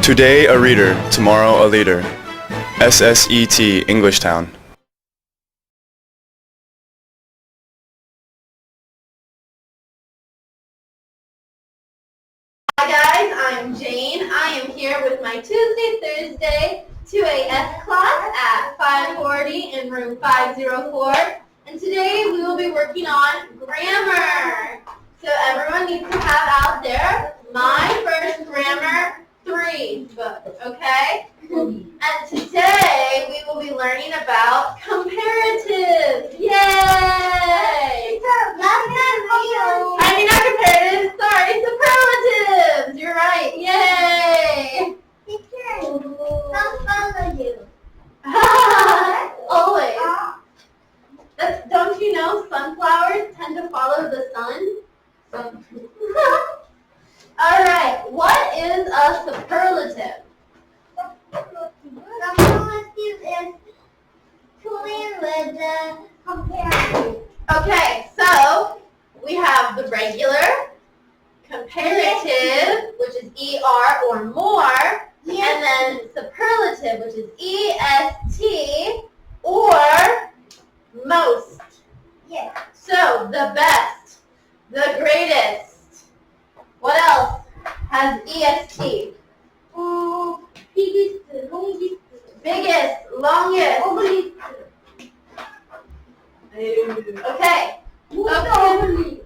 Today a reader, tomorrow a leader. SSET Englishtown. Hi guys, I'm Jane. I am here with my Tuesday, Thursday 2AS class at 540 in room 504. And today we will be working on grammar. So everyone needs to have out there My First Grammar 3 book, okay? And today we will be learning about comparatives. Yay! I mean not comparatives, sorry, superlatives. You're right, yay! Always. Don't you know sunflowers tend to follow the sun? All right, what is a superlative? Superlative is twin with the comparative. Okay, so we have the regular, comparative, which is ER or more, and then superlative, which is EST or most. Yes. So the best, the greatest. What else has EST? Biggest, longest, Biggest, longest. ugliest. Okay. Okay.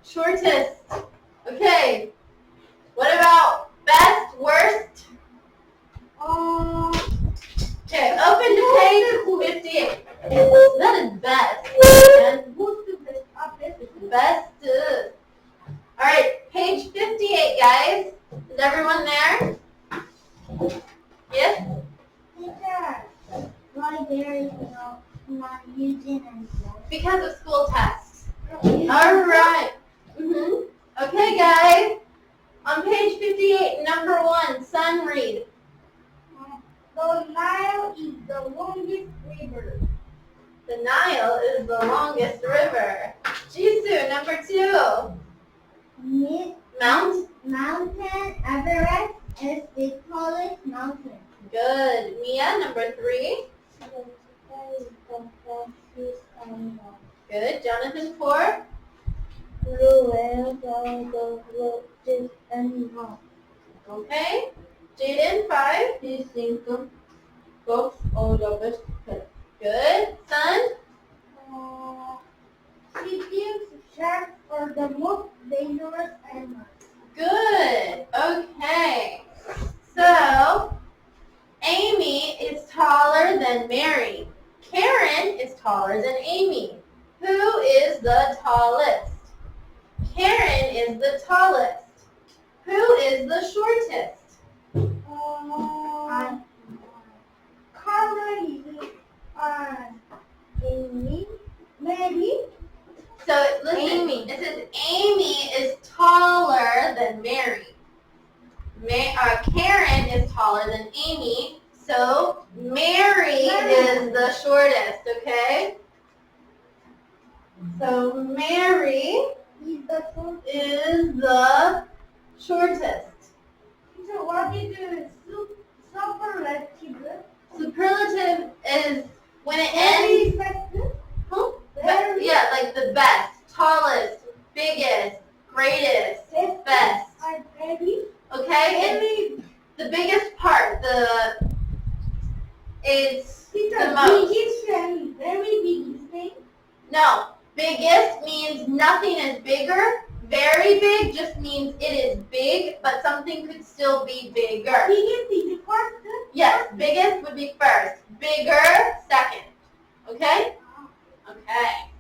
Shortest. Okay. What about best, worst? Okay, open to page 58. That is best. Best. All right, page 58, guys. Is everyone there? Yes? Teacher, why there is not using anything? Because of school tests. All right. Okay, guys. On page 58, number 1, Sun read. The Nile is the longest river. The Nile is the longest river. Jisoo, number 2. Mount. Mountain Everest is the tallest mountain. Good. Mia, number 3. The is the fastest animal. Good. Jonathan, 4. Blue whales are the fastest animal. Okay. Jaden, 5. He thinks books are the best pet. Good. Sun. She thinks sharks are the most dangerous animals. Good. Okay. So, Amy is taller than Mary. Karen is taller than Amy. Who is the tallest? Karen is the tallest. Who is the shortest? Carmen is Amy. Mary. So listen, it says Amy is taller than Mary. Karen is taller than Amy, so Mary is the shortest, okay? So Mary Is the shortest. is the shortest. So what is the superlative? Superlative is when it Very ends, fast. huh? Very Yeah, like the best, tallest, biggest, greatest, best. Very. Okay? It's the biggest part, it's It's the a most. biggest and very big thing. No, biggest means nothing is bigger. Very big just means it is big, but something could still be bigger. Biggest is the first. Yes, biggest would be first. Bigger, second. Okay? Okay.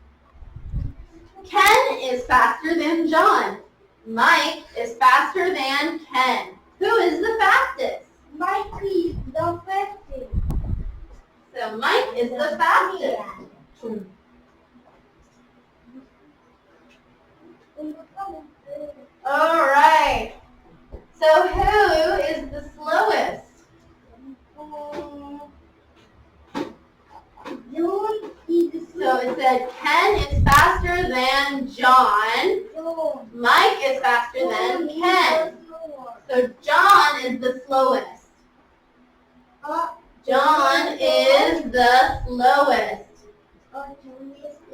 Ken is faster than John. Mike is faster than Ken. Who is the fastest? Mike is the fastest. So Mike is the fastest. All right. So who is the slowest? John is So it said Ken is faster than John. Mike is faster than Ken. So John is the slowest. John is the slowest.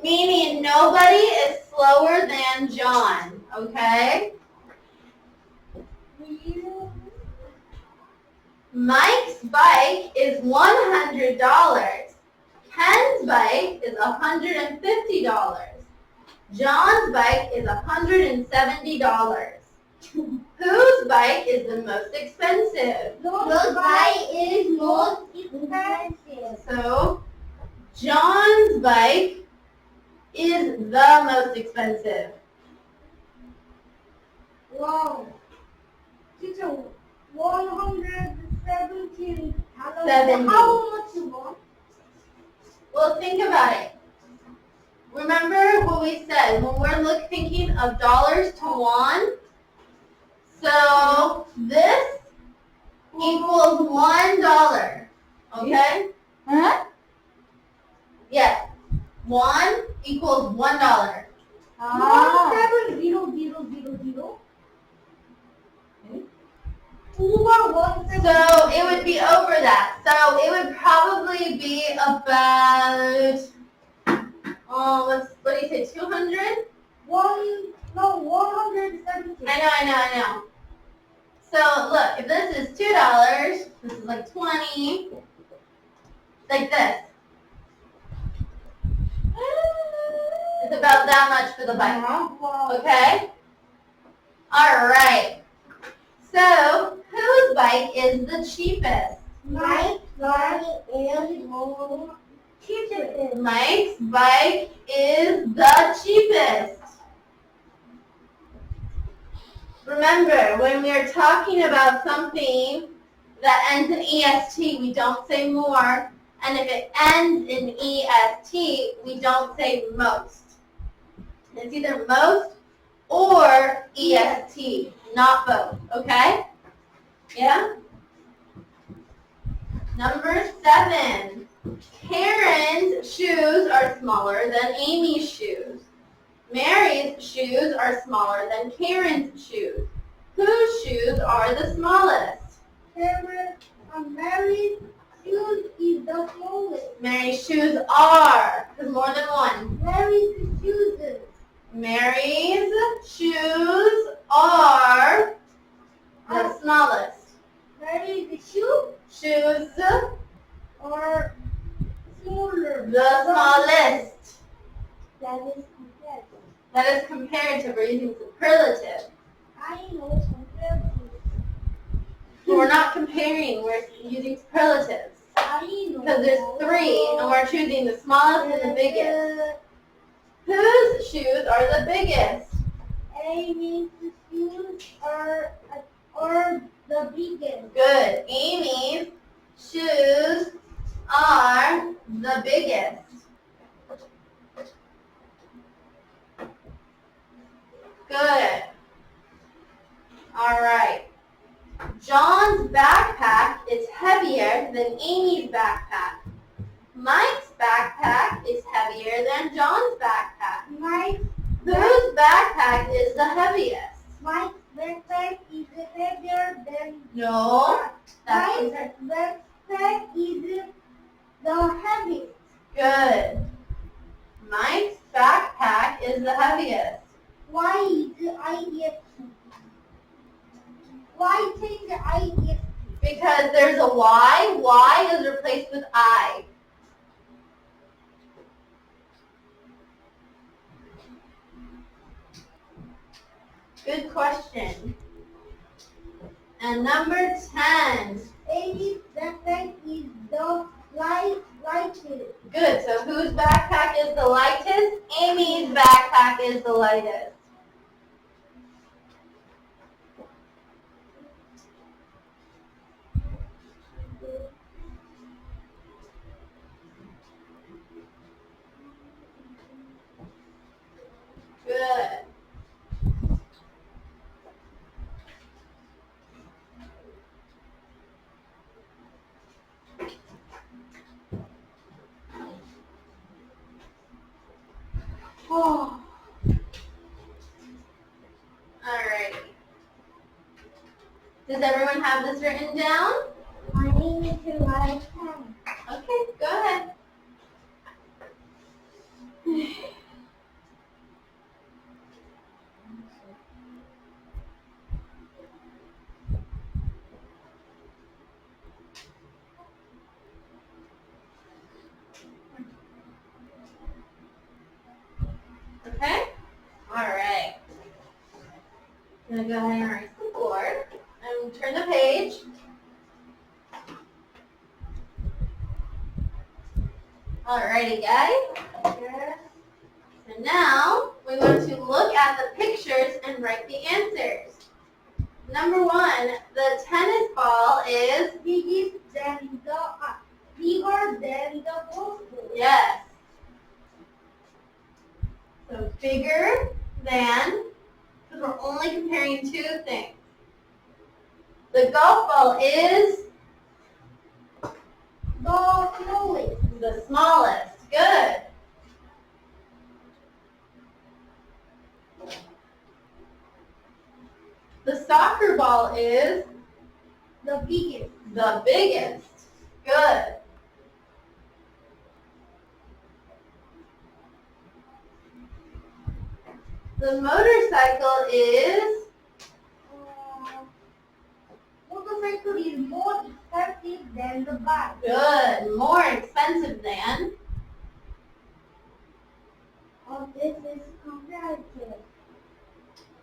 Meaning nobody is slower than John, okay? Mike's bike is $100. Ken's bike is $150. John's bike is $170. Whose bike is the most expensive? Whose bike is most expensive? So, John's bike is the most expensive. Wow. Teacher, $117. $70. How much more? Well, think about it. Remember what we said when we're thinking of dollars to won? So this equals $1. Okay? Huh? Yes. 1 equals $1. 170,000. Over 170. So it would be over that. So it would probably be about, what do you say, 200? 170. I know. So look, if this is $2, this is like 20, like this. It's about that much for the bike. Okay? Alright. So, whose bike is the cheapest? Mike's bike is more cheapest. Mike's bike is the cheapest. Remember, when we are talking about something that ends in EST, we don't say more. And if it ends in EST, we don't say most. It's either most or EST, not both, okay? Yeah? Number 7. Karen's shoes are smaller than Amy's shoes. Mary's shoes are smaller than Karen's shoes. Whose shoes are the smallest? Mary's shoes is the smallest. Mary's shoes are, there's more than one. Mary's shoes. Mary's shoes are the smallest. Mary's Shoes, are smaller. the smallest. That is compared. That is comparative. We're using superlative. I know compared to. But we're not comparing. We're using superlatives. I know. Because there's 3, and we're choosing the smallest and the biggest. Whose shoes are the biggest? Amy's shoes are the biggest. Good. Amy's shoes are the biggest. Good. All right. John's backpack is heavier than Amy's backpack. Mike's backpack is heavier than John's backpack. Whose backpack is the heaviest? Mike's backpack is heavier than. No. That's Mike's backpack is the heaviest. good. Mike's backpack is the heaviest. Why is the IDF? Why take the IDF? Because there's a Y. Y is replaced with I. Good question. And number 10. Amy's backpack is the lightest. Good. So whose backpack is the lightest? Amy's backpack is the lightest. Good. Oh. Alrighty. Does everyone have this written down? I need to write down. Okay, go ahead. Okay? Alright. I'm going to go ahead and erase the board. And turn the page. Alrighty, guys. Yes. So now, we want to look at the pictures and write the answers. Number 1, the tennis ball is, Bigger than the football. yes. So bigger than, because we're only comparing two things. The golf ball is The smallest. the smallest. Good. The soccer ball is The biggest. the biggest. Good. The motorcycle is, Motorcycle is more expensive than the bike. good, more expensive than, Oh, this is comparative.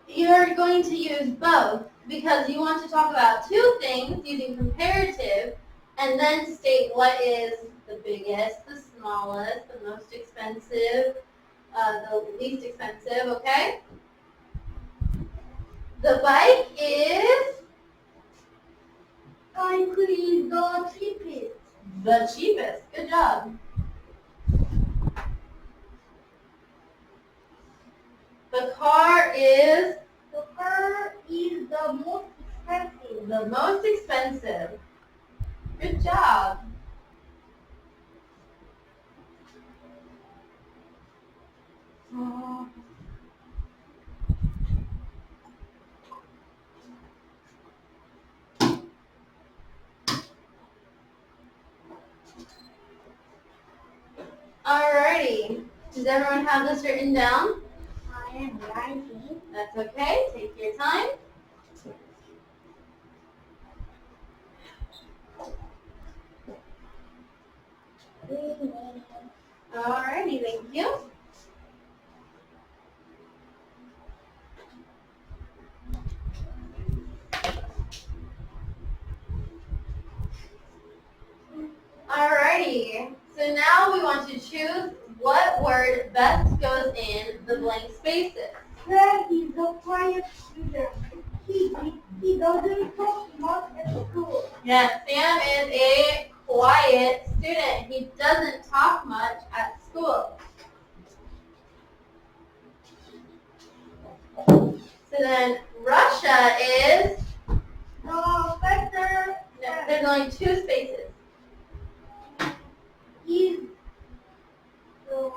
you're going to use both because you want to talk about two things using comparative and then state what is the biggest, the smallest, the most expensive, the least expensive, okay? The bike is Bike is the cheapest. the cheapest. Good job. The car is The car is the most expensive. the most expensive. Good job. Alrighty. Does everyone have this written down? I am writing. That's okay. Take your time. Alrighty, thank you. Alrighty, so now we want to choose what word best goes in the blank spaces. Sam is a quiet student. He doesn't talk much at school. Yes, Sam is a quiet student. He doesn't talk much at school. So then Russia is, The factor there's only two spaces. is the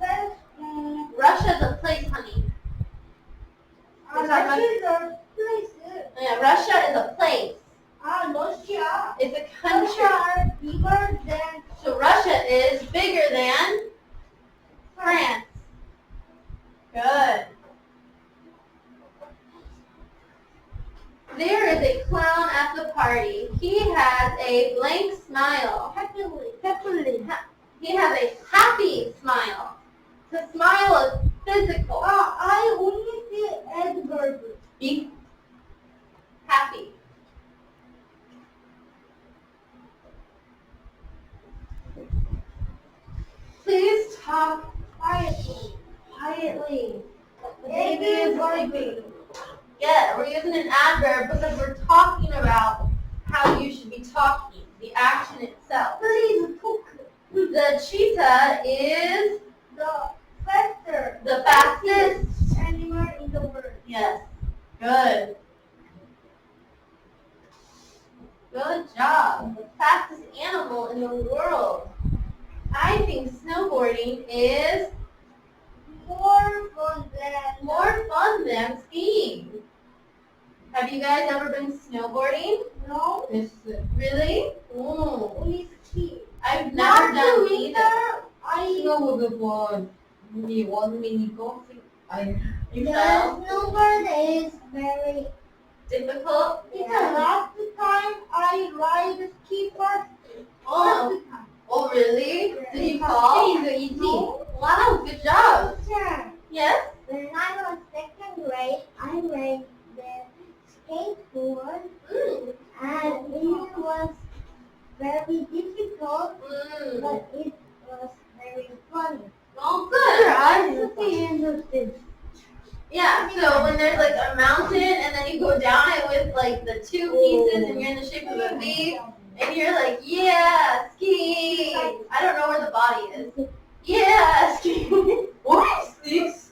self. Russia's a place, honey. Russia is a place. Yeah, Russia is a place. Russia. It's a country. Russia is bigger than So Russia is bigger than France. Good. There is a clown at the party. He has a blank smile. happily. He has a happy smile. To smile is physical. I only say Edward. Be happy. Please talk Quietly. quietly. The Baby is sleeping. Yeah, we're using an adverb because we're talking about how you should be talking, the action itself. Please cook. The cheetah is The faster. the fastest. Animal in the world. Yes. Good. Good job. The fastest animal in the world. I think snowboarding is More fun than more fun than skiing. Have you guys ever been snowboarding? No, Yes. Really? Oh. only ski. I've never done either. Snowboard before me 1 minute golfing. You The fell? snowboard is very. Difficult? It's the last time I ride ski first. Oh. First time. Oh, really? Did you It's fall? easy. Wow, good job. Teacher, Yes? when I was second grade, I rode the skateboard, Mm. and it was very difficult, Mm. but it was very funny. Oh, good. Interesting. Yeah, so when there's like a mountain and then you go down it with like the two pieces and you're in the shape of a V and you're like, yeah, ski. I don't know where the body is. Yeah, ski. What is this?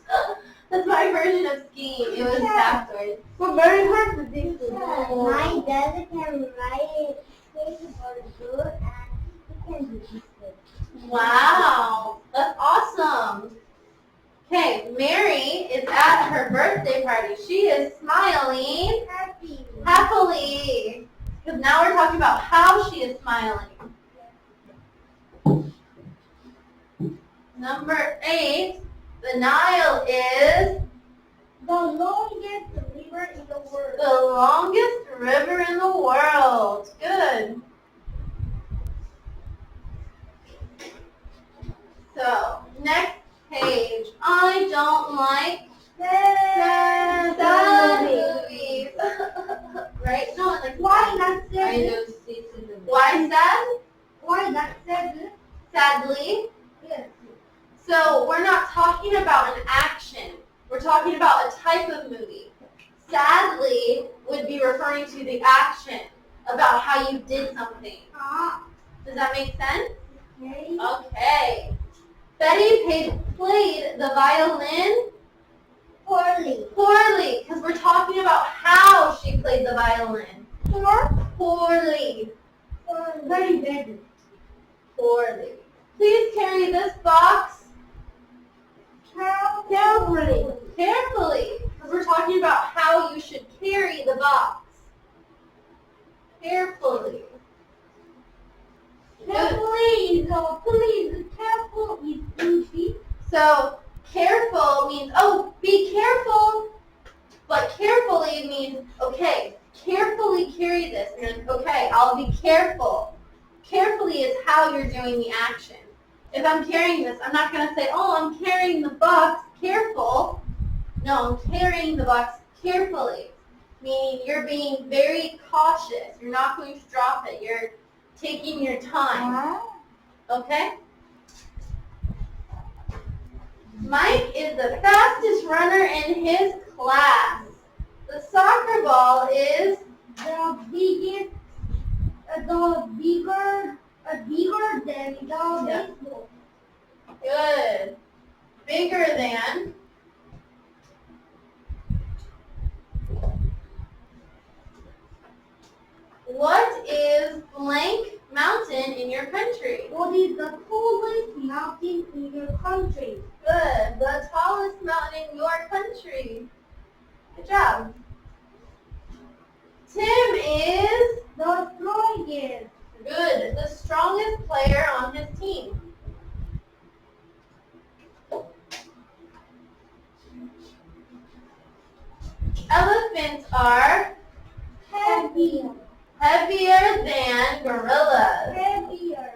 That's my version of skiing. It was backwards. But very hard to do. My dad can ride skateboard good, and he can do this good. Wow, that's awesome. Okay, Mary is at her birthday party. She is smiling Happy. happily. Because now we're talking about how she is smiling. Number 8, the Nile is The longest river in the world. the longest river in the world. Good. So, next page. I don't like sad movies. Right? No, like Why not I sad? don't see the why sad? Why not sad? Sadly. Yes. So we're not talking about an action. We're talking about a type of movie. Sadly would be referring to the action about how you did something. Does that make sense? Okay. Okay. Betty played the violin poorly because we're talking about how she played the violin. Poorly. Very bad. Poorly. Please carry this box Carefully. carefully, because we're talking about how you should carry the box. Carefully. Good. Carefully is careful is easy. So careful means, oh, be careful. But carefully means, okay, carefully carry this. And you're like, okay, I'll be careful. Carefully is how you're doing the action. If I'm carrying this, I'm not going to say, oh, I'm carrying the box careful. No, I'm carrying the box carefully. Meaning you're being very cautious. You're not going to drop it. You're taking your time. Okay? Mike is the fastest runner in his class. The soccer ball is The biggest, bigger than the baseball. good. Bigger than. What is blank mountain in your country? What is the tallest mountain in your country? Good. The tallest mountain in your country. Good job. Tim is The strongest. good. The strongest player on his team. Elephants are Heavier. heavier than gorillas. Heavier.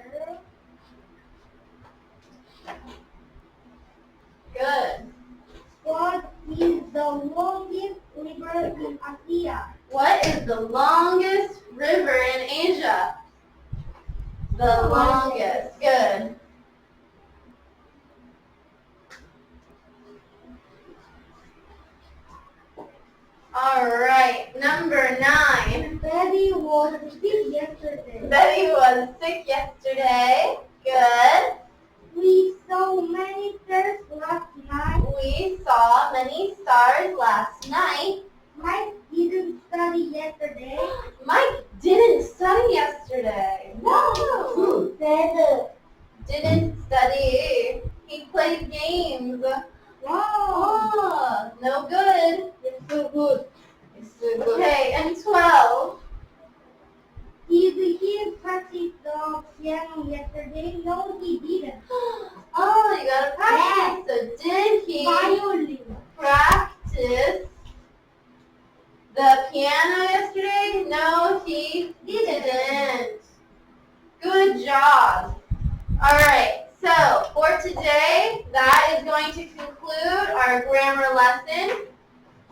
Good. What is the longest river in Asia? What is the longest river in Asia? The longest. Good. All right. Number 9. Betty was sick yesterday. Betty was sick yesterday. Good. We saw many stars last night. We saw many stars last night. Mike didn't study yesterday. Mike didn't study yesterday. No. Said, Didn't study. He played games. wow. Oh, no good. It's so good. It's so good. Okay, and 12. Did he practice the piano yesterday? No, he didn't. Oh, you gotta practice. So did he Violin. practice the piano yesterday? No, he didn't. Good job. Alright, so for today, that is going to conclude our grammar lesson.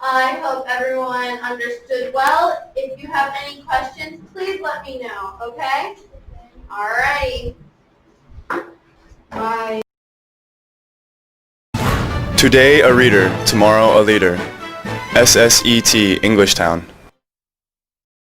I hope everyone understood well. If you have any questions, please let me know, okay? Alrighty. Bye. Today a reader, tomorrow a leader. SSET Englishtown.